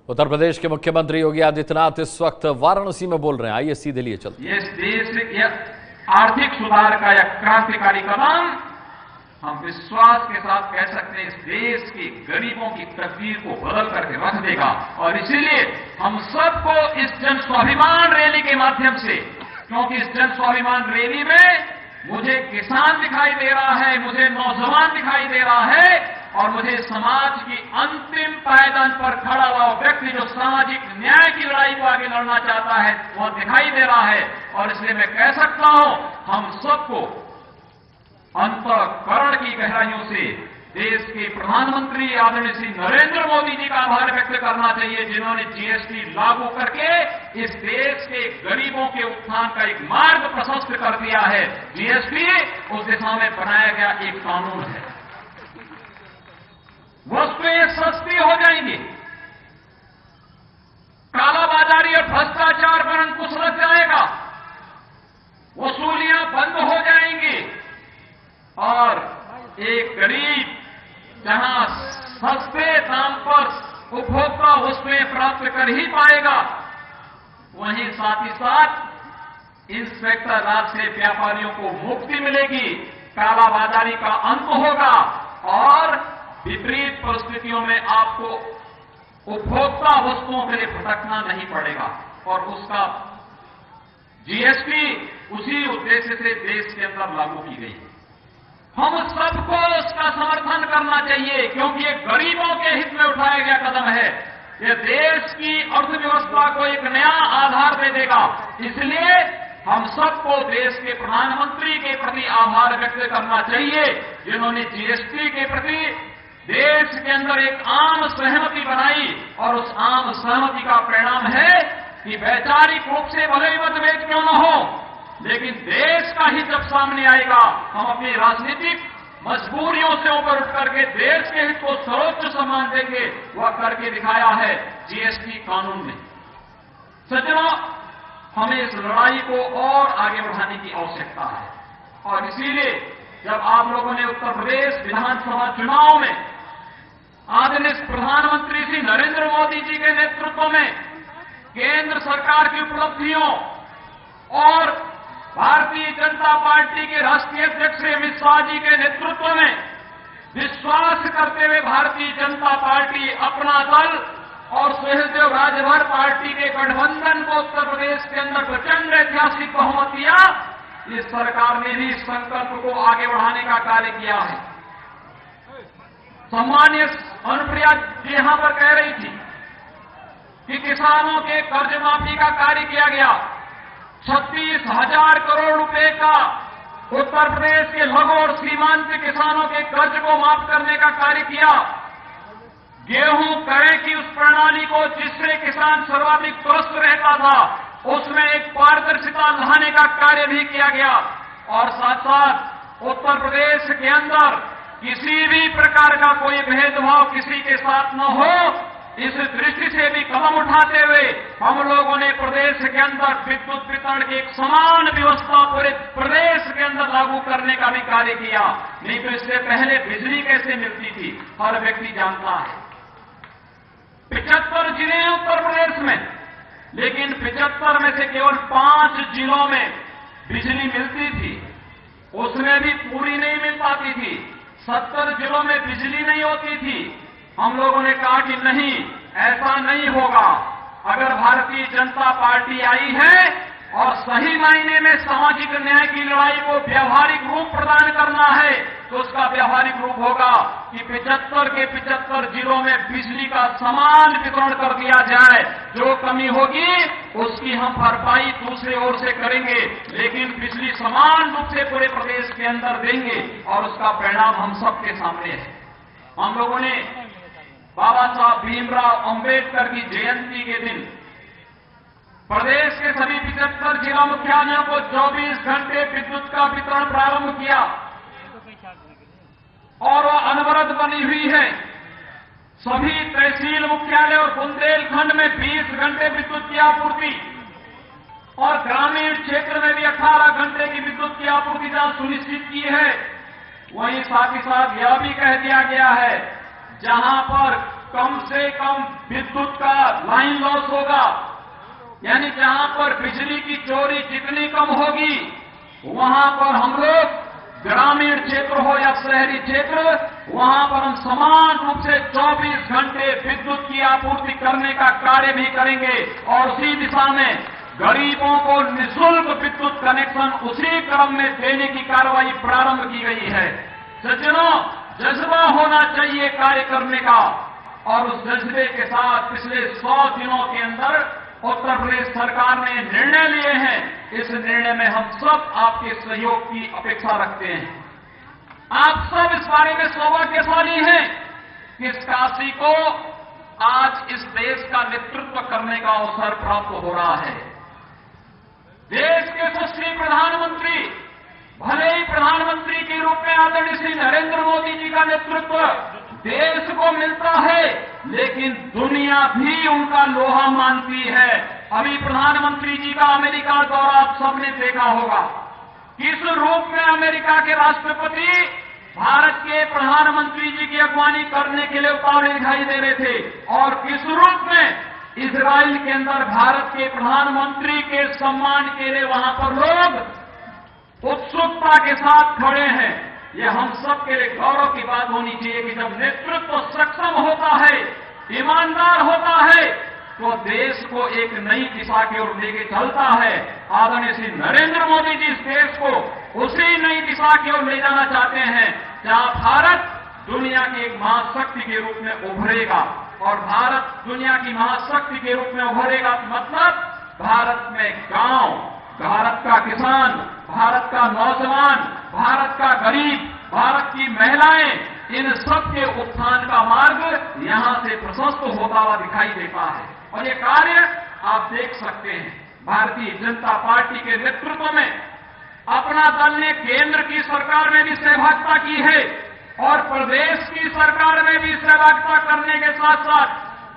उत्तर प्रदेश के मुख्यमंत्री योगी आदित्यनाथ इस वक्त वाराणसी में बोल रहे हैं। आइए सीधे लिए चलते हैं। इस देश के आर्थिक सुधार का एक क्रांतिकारी कदम हम विश्वास के साथ कह सकते हैं इस देश की गरीबों की तकदीर को बदल करके रख देगा। और इसीलिए हम सबको इस जन स्वाभिमान रैली के माध्यम से, क्योंकि इस जन स्वाभिमान रैली में मुझे किसान दिखाई दे रहा है, मुझे नौजवान दिखाई दे रहा है और मुझे समाज की अंतिम पायदान पर खड़ा हुआ व्यक्ति जो सामाजिक न्याय की लड़ाई को आगे लड़ना चाहता है वह दिखाई दे रहा है। और इसलिए मैं कह सकता हूं हम सबको अंतःकरण की गहराइयों से देश के प्रधानमंत्री आदरणीय श्री नरेंद्र मोदी जी का आभार व्यक्त करना चाहिए, जिन्होंने जीएसटी लागू करके इस देश के गरीबों के उत्थान का एक मार्ग प्रशस्त कर दिया है। जीएसटी उस दिशा में बनाया गया एक कानून है। वस्तुएं सस्ती हो जाएंगी, कालाबाजारी और भ्रष्टाचार पर अंकुश लग जाएगा, वसूलियां बंद हो जाएंगी और एक गरीब जहां सस्ते दाम पर उपभोक्ता वस्तुएं प्राप्त कर ही पाएगा, वहीं साथ ही साथ इंस्पेक्टर राज से व्यापारियों को मुक्ति मिलेगी, कालाबाजारी का अंत होगा और विपरीत परिस्थितियों में आपको उपभोक्ता वस्तुओं के लिए भटकना नहीं पड़ेगा। और उसका जीएसटी उसी उद्देश्य से देश के अंदर लागू की गई। हम सबको उसका समर्थन करना चाहिए, क्योंकि ये गरीबों के हित में उठाया गया कदम है। ये देश की अर्थव्यवस्था को एक नया आधार दे देगा। इसलिए हम सबको देश के प्रधानमंत्री के प्रति आभार व्यक्त करना चाहिए, जिन्होंने जीएसटी के प्रति देश के अंदर एक आम सहमति बनाई। और उस आम सहमति का परिणाम है कि वैचारिक रूप से भले ही मतभेद क्यों न हो, लेकिन देश का ही जब सामने आएगा हम अपनी राजनीतिक मजबूरियों से ऊपर उठ करके देश के हित को सर्वोच्च सम्मान देंगे। वह करके दिखाया है जीएसटी कानून ने। सज्जनों, हमें इस लड़ाई को और आगे बढ़ाने की आवश्यकता है। और इसीलिए जब आप लोगों ने उत्तर प्रदेश विधानसभा चुनाव में आदरणीय प्रधानमंत्री श्री नरेंद्र मोदी जी के नेतृत्व में केंद्र सरकार की उपलब्धियों और भारतीय जनता पार्टी के राष्ट्रीय अध्यक्ष अमित शाह जी के नेतृत्व में विश्वास करते हुए भारतीय जनता पार्टी, अपना दल और सहदेव राजभर पार्टी के गठबंधन को उत्तर प्रदेश के अंदर प्रचंड ऐतिहासिक बहुमत दिया, इस सरकार ने भी इस संकल्प को आगे बढ़ाने का कार्य किया है। सम्मानीय अनुप्रिया जी यहां पर कह रही थी कि किसानों के कर्ज माफी का कार्य किया गया। 36,000 करोड़ रुपए का उत्तर प्रदेश के लघु और सीमांत किसानों के कर्ज को माफ करने का कार्य किया। गेहूं क्रय की उस प्रणाली को जिससे किसान सर्वाधिक त्रस्त रहता था, उसमें एक पारदर्शिता लाने का कार्य भी किया गया। और साथ साथ उत्तर प्रदेश के अंदर किसी भी प्रकार का कोई भेदभाव किसी के साथ न हो, इस दृष्टि से भी कदम उठाते हुए हम लोगों ने प्रदेश के अंदर विद्युत वितरण की एक समान व्यवस्था पूरे प्रदेश के अंदर लागू करने का भी कार्य किया। नहीं तो इससे पहले बिजली कैसे मिलती थी हर व्यक्ति जानता है। 75 जिले हैं उत्तर प्रदेश में, लेकिन 75 में से केवल 5 जिलों में बिजली मिलती थी, उसमें भी पूरी नहीं मिल पाती थी। 70 जिलों में बिजली नहीं होती थी। हम लोगों ने कहा कि नहीं, ऐसा नहीं होगा। अगर भारतीय जनता पार्टी आई है और सही मायने में सामाजिक न्याय की लड़ाई को व्यावहारिक रूप प्रदान करना है, तो उसका व्यावहारिक रूप होगा कि 75 के 75 जिलों में बिजली का समान वितरण कर दिया जाए। जो कमी होगी उसकी हम भरपाई दूसरे ओर से करेंगे, लेकिन बिजली समान रूप से पूरे प्रदेश के अंदर देंगे और उसका परिणाम हम सबके सामने है। हम लोगों ने बाबा साहब भीमराव अंबेडकर की जयंती के दिन प्रदेश के सभी 75 जिला मुख्यालयों को 24 घंटे विद्युत का वितरण प्रारंभ किया और वह अनवरत बनी हुई है। सभी तहसील मुख्यालय और बुंदेलखंड में 20 घंटे विद्युत की आपूर्ति और ग्रामीण क्षेत्र में भी 18 घंटे की विद्युत की आपूर्ति जहां सुनिश्चित की है, वहीं साथ ही साथ यह भी कह दिया गया है जहां पर कम से कम विद्युत का लाइन लॉस होगा, यानी जहां पर बिजली की चोरी जितनी कम होगी वहां पर हम लोग ग्रामीण क्षेत्र हो या शहरी क्षेत्र, वहां पर हम समान रूप से 24 घंटे विद्युत की आपूर्ति करने का कार्य भी करेंगे और उसी दिशा में गरीबों को निःशुल्क विद्युत कनेक्शन उसी क्रम में देने की कार्रवाई प्रारंभ की गई है। सज्जनों, जज्बा होना चाहिए कार्य करने का और उस जज्बे के साथ पिछले 100 दिनों के अंदर उत्तर प्रदेश सरकार ने निर्णय लिए हैं। इस निर्णय में हम सब आपके सहयोग की अपेक्षा रखते हैं। आप सब इस बारे में सौभाग्यशाली हैं कि इस काशी को आज इस देश का नेतृत्व करने का अवसर प्राप्त हो रहा है। देश के यशस्वी प्रधानमंत्री, भले ही प्रधानमंत्री के रूप में आदरणीय श्री नरेंद्र मोदी जी का नेतृत्व देश को मिलता है, लेकिन दुनिया भी उनका लोहा मानती है। अभी प्रधानमंत्री जी का अमेरिका दौरा आप सबने देखा होगा। किस रूप में अमेरिका के राष्ट्रपति भारत के प्रधानमंत्री जी की अगवानी करने के लिए उतावले दिखाई दे रहे थे और किस रूप में इजराइल के अंदर भारत के प्रधानमंत्री के सम्मान के लिए वहां पर लोग उत्सुकता के साथ खड़े हैं। यह हम सब के लिए गौरव की बात होनी चाहिए कि जब नेतृत्व सक्षम होता है, ईमानदार होता है, तो देश को एक नई दिशा की ओर लेके चलता है। आदरणीय श्री नरेंद्र मोदी जी इस देश को उसी नई दिशा की ओर ले जाना चाहते हैं जहां भारत दुनिया की एक महाशक्ति के रूप में उभरेगा। और भारत दुनिया की महाशक्ति के रूप में उभरेगा मतलब भारत में गांव, भारत का किसान, भारत का नौजवान, भारत का गरीब, भारत की महिलाएं, इन सब के उत्थान का मार्ग यहां से प्रशस्त होता हुआ दिखाई देता है। और ये कार्य आप देख सकते हैं, भारतीय जनता पार्टी के नेतृत्व में अपना दल ने केंद्र की सरकार में भी सहभागिता की है और प्रदेश की सरकार में भी सहभागिता करने के साथ साथ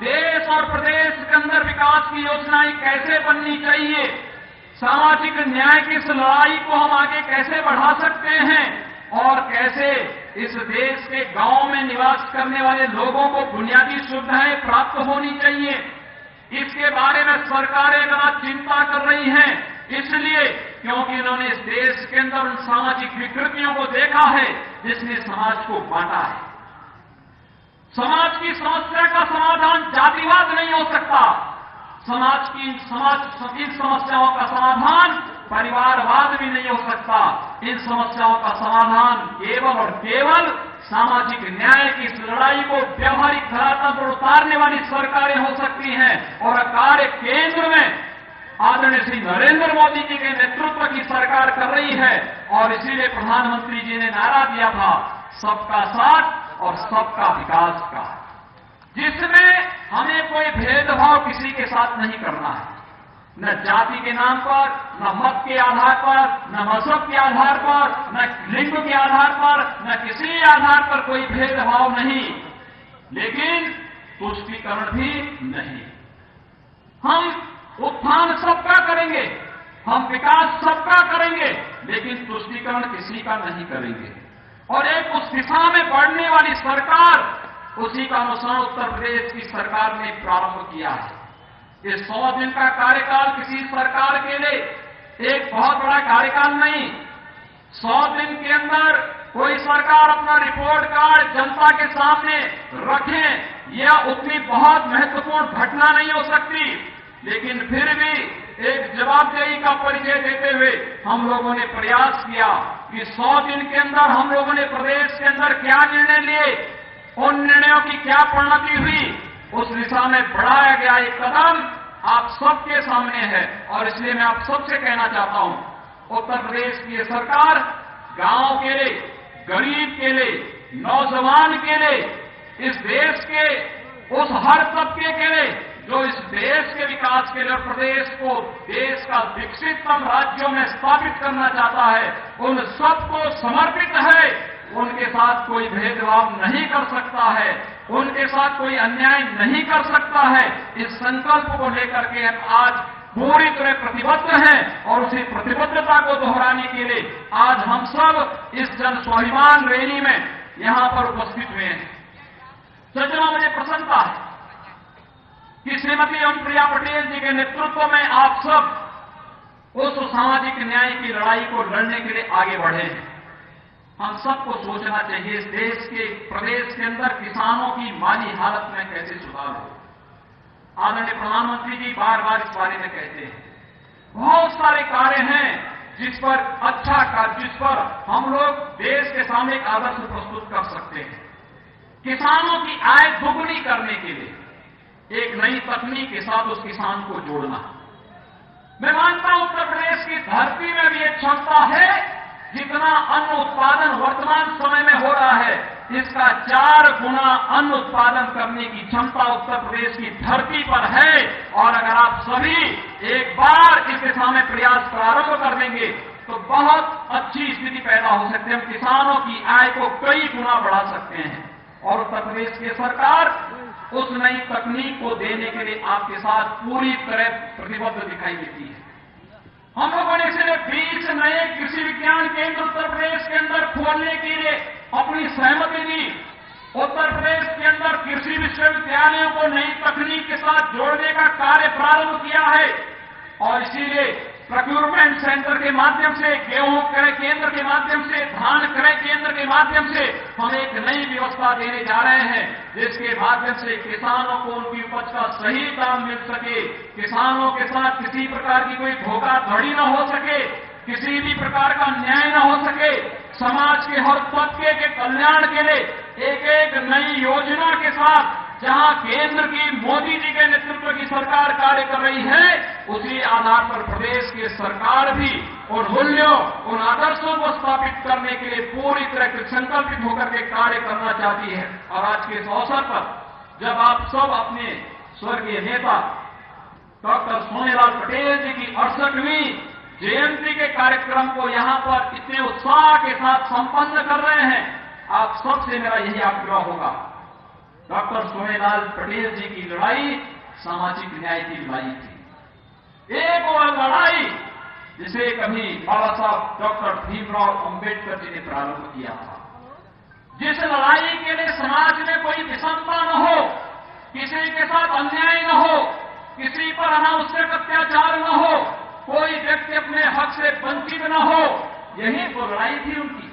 देश और प्रदेश के अंदर विकास की योजनाएं कैसे बननी चाहिए, सामाजिक न्याय की इस लड़ाई को हम आगे कैसे बढ़ा सकते हैं और कैसे इस देश के गांव में निवास करने वाले लोगों को बुनियादी सुविधाएं प्राप्त होनी चाहिए, इसके बारे में सरकारें अगर चिंता कर रही हैं। इसलिए क्योंकि इन्होंने इस देश के अंदर उन सामाजिक विकृतियों को देखा है जिसने समाज को बांटा है। समाज की समस्या का समाधान जातिवाद नहीं हो सकता, समाज की इन समस्याओं का समाधान परिवारवाद भी नहीं हो सकता। इन समस्याओं का समाधान केवल और केवल सामाजिक न्याय की इस लड़ाई को व्यवहारिक धरातल पर उतारने वाली सरकारें हो सकती हैं और कार्य केंद्र में आदरणीय श्री नरेंद्र मोदी जी के नेतृत्व की सरकार कर रही है। और इसीलिए प्रधानमंत्री जी ने नारा दिया था सबका साथ और सबका विकास का, जिसमें हमें कोई भेदभाव किसी के साथ नहीं करना है, न जाति के नाम पर, न मत के आधार पर, न मजहब के आधार पर, न लिंग के आधार पर, न किसी आधार पर कोई भेदभाव नहीं, लेकिन तुष्टीकरण भी नहीं। हम उत्थान सबका करेंगे, हम विकास सबका करेंगे, लेकिन तुष्टीकरण किसी का नहीं करेंगे। और एक उस दिशा में बढ़ने वाली सरकार, उसी का अनुसरण उत्तर प्रदेश की सरकार ने प्रारंभ किया है। ये 100 दिन का कार्यकाल किसी सरकार के लिए एक बहुत बड़ा कार्यकाल नहीं। 100 दिन के अंदर कोई सरकार अपना रिपोर्ट कार्ड जनता के सामने रखे, यह उतनी बहुत महत्वपूर्ण घटना नहीं हो सकती, लेकिन फिर भी एक जवाबदेही का परिचय देते हुए हम लोगों ने प्रयास किया कि 100 दिन के अंदर हम लोगों ने प्रदेश के अंदर क्या निर्णय लिए, उन निर्णयों की क्या परिणति हुई, उस दिशा में बढ़ाया गया एक कदम आप सबके सामने है। और इसलिए मैं आप सबसे कहना चाहता हूं, उत्तर प्रदेश की सरकार गांव के लिए, गरीब के लिए, नौजवान के लिए, इस देश के उस हर तबके के लिए जो इस देश के विकास के लिए और प्रदेश को देश का विकसिततम राज्यों में स्थापित करना चाहता है, उन सबको समर्पित है। उनके साथ कोई भेदभाव नहीं कर सकता है, उनके साथ कोई अन्याय नहीं कर सकता है। इस संकल्प को लेकर के हम आज पूरी तरह प्रतिबद्ध हैं और उसी प्रतिबद्धता को दोहराने के लिए आज हम सब इस जन स्वाभिमान रैली में यहां पर उपस्थित हुए हैं। सज्जनों, मुझे प्रसन्नता है कि श्रीमती अनुप्रिया पटेल जी के नेतृत्व में आप सब उस सामाजिक न्याय की लड़ाई को लड़ने के लिए आगे बढ़े हैं। हम सबको सोचना चाहिए इस देश के प्रदेश के अंदर किसानों की माली हालत में कैसे सुधार हो। आदरणीय प्रधानमंत्री जी बार बार इस बारे में कहते हैं, बहुत सारे कार्य हैं जिस पर हम लोग देश के सामने एक आदर्श प्रस्तुत कर सकते हैं। किसानों की आय दोगुनी करने के लिए एक नई तकनीक के साथ उस किसान को जोड़ना। मैं मानता हूं उत्तर प्रदेश की धरती में भी एक क्षमता है, जितना अन्न उत्पादन वर्तमान समय में हो रहा है, इसका 4 गुना अन्न उत्पादन करने की क्षमता उत्तर प्रदेश की धरती पर है। और अगर आप सभी एक बार इस दिशा में प्रयास प्रारंभ कर देंगे तो बहुत अच्छी स्थिति पैदा हो सकती है। हम किसानों की आय को कई गुना बढ़ा सकते हैं और उत्तर प्रदेश की सरकार उस नई तकनीक को देने के लिए आपके साथ पूरी तरह प्रतिबद्ध दिखाई देती है। हम लोगों ने इसलिए 20 नए कृषि विज्ञान केंद्र उत्तर प्रदेश के अंदर खोलने के लिए अपनी सहमति दी। उत्तर प्रदेश के अंदर कृषि विश्वविद्यालयों को नई तकनीक के साथ जोड़ने का कार्य प्रारंभ किया है और इसीलिए प्रोक्योरमेंट सेंटर के माध्यम से, गेहूं क्रय केंद्र के माध्यम से, धान क्रय केंद्र के माध्यम से हम एक नई व्यवस्था देने जा रहे हैं, जिसके माध्यम से किसानों को उनकी उपज का सही दाम मिल सके, किसानों के साथ किसी प्रकार की कोई धोखाधड़ी न हो सके, किसी भी प्रकार का न्याय न हो सके, समाज के हर तबके के कल्याण के लिए एक एक नई योजना के साथ जहां केंद्र की मोदी जी के नेतृत्व की सरकार कार्य कर रही है, उसी आधार पर प्रदेश की सरकार भी उन मूल्यों, उन आदर्शों को स्थापित करने के लिए पूरी तरह संकल्पित होकर के कार्य करना चाहती है। और आज के इस अवसर पर जब आप सब अपने स्वर्गीय नेता डॉक्टर सोनेलाल पटेल जी की 68वीं जयंती के कार्यक्रम को यहां पर इतने उत्साह के साथ संपन्न कर रहे हैं, आप सबसे मेरा यही आग्रह होगा, डॉक्टर सोनेलाल पटेल जी की लड़ाई सामाजिक न्याय की लड़ाई थी। एक और लड़ाई जिसे कभी बाबा साहब डॉक्टर भीमराव अंबेडकर जी ने प्रारंभ किया था, जिस लड़ाई के लिए समाज में कोई विषमता न हो, किसी के साथ अन्याय न हो, किसी पर अनावश्यक अत्याचार न हो, कोई व्यक्ति अपने हक से वंचित न हो, यही तो लड़ाई थी उनकी।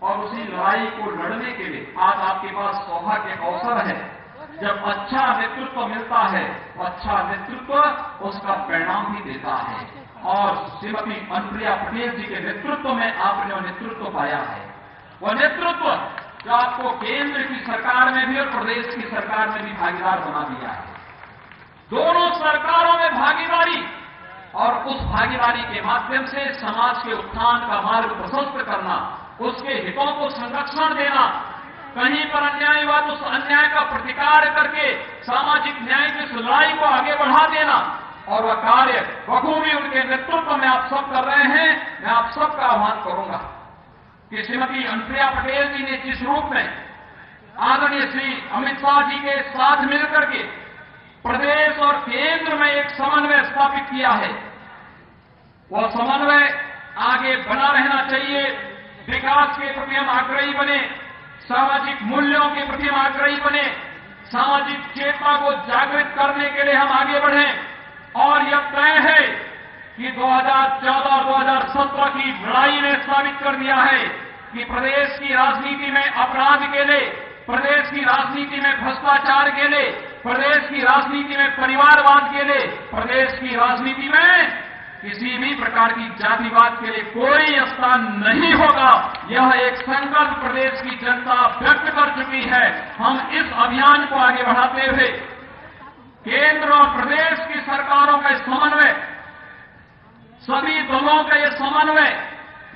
और उसी लड़ाई को लड़ने के लिए आज आपके पास सौभाग्य अवसर है। जब अच्छा नेतृत्व मिलता है, अच्छा नेतृत्व उसका परिणाम भी देता है। और श्रीमती अनुप्रिया पटेल जी के नेतृत्व में आपने वो नेतृत्व पाया है, वह नेतृत्व जो आपको केंद्र की सरकार में भी और प्रदेश की सरकार में भी भागीदार बना दिया है। दोनों सरकारों में भागीदारी और उस भागीदारी के माध्यम से समाज के उत्थान का मार्ग प्रशस्त करना, उसके हितों को संरक्षण देना, कहीं पर अन्याय हुआ तो उस अन्याय का प्रतिकार करके सामाजिक न्याय की लड़ाई को आगे बढ़ा देना, और वह कार्य बखूबी उनके नेतृत्व में आप सब कर रहे हैं। मैं आप सबका आह्वान करूंगा कि श्रीमती अनुप्रिया पटेल जी ने जिस रूप में आदरणीय श्री अमित शाह जी के साथ मिलकर के प्रदेश और केंद्र में एक समन्वय स्थापित किया है, वह समन्वय आगे बना रहना चाहिए। विकास के प्रति हम आग्रही बने, सामाजिक मूल्यों के प्रति हम आग्रही बने, सामाजिक चेतना को जागृत करने के लिए हम आगे बढ़ें। और यह तय है कि 2014 और 2017 की लड़ाई ने साबित कर दिया है कि प्रदेश की राजनीति में अपराध के लिए, प्रदेश की राजनीति में भ्रष्टाचार के लिए, प्रदेश की राजनीति में परिवारवाद के लिए, प्रदेश की राजनीति में किसी भी प्रकार की जातिवाद के लिए कोई स्थान नहीं होगा। यह एक संकल्प प्रदेश की जनता व्यक्त कर चुकी है। हम इस अभियान को आगे बढ़ाते हुए केंद्र और प्रदेश की सरकारों का समन्वय, सभी दलों का यह समन्वय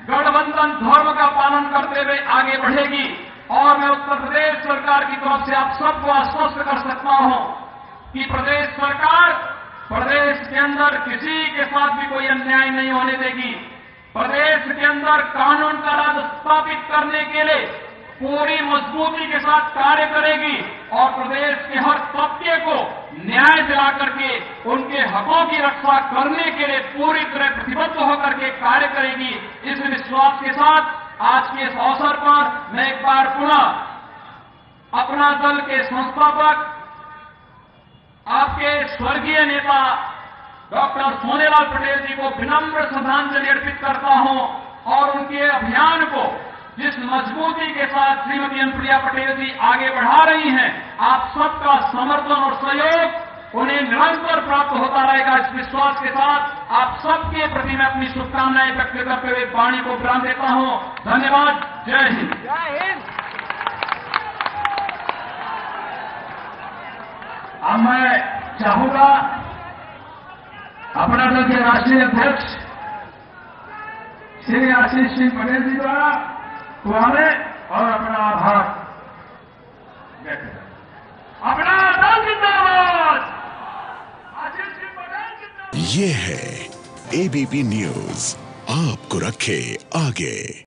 गठबंधन धर्म का पालन करते हुए आगे बढ़ेगी। और मैं उत्तर प्रदेश सरकार की तरफ से आप सबको आश्वस्त कर सकता हूं कि प्रदेश सरकार प्रदेश के अंदर किसी के साथ भी कोई अन्याय नहीं होने देगी। प्रदेश के अंदर कानून का राज स्थापित करने के लिए पूरी मजबूती के साथ कार्य करेगी और प्रदेश के हर तबके को न्याय दिला करके उनके हकों की रक्षा करने के लिए पूरी तरह प्रतिबद्ध होकर के कार्य करेगी। इस विश्वास के साथ आज के इस अवसर पर मैं एक बार पुनः अपना दल के संस्थापक आपके स्वर्गीय नेता डॉक्टर सोनेलाल पटेल जी को विनम्र श्रद्धांजलि अर्पित करता हूं और उनके अभियान को जिस मजबूती के साथ श्रीमती अनुप्रिया पटेल जी आगे बढ़ा रही हैं, आप सबका समर्थन और सहयोग उन्हें निरंतर प्राप्त होता रहेगा। इस विश्वास के साथ आप सबके प्रति मैं अपनी शुभकामनाएं व्यक्त करते हुए वाणी को विराम देता हूं। धन्यवाद। जय हिंद। जय हिंद। अब मैं चाहूंगा अपना दल के राष्ट्रीय अध्यक्ष श्री आशीष सिंह पटेल जी द्वारा तुम्हारे और अपना आभार व्यक्त करें। अपना दल जिंदाबाद। आशीष सिंह पटेल जिंदाबाद। ये है एबीपी न्यूज, आपको रखे आगे।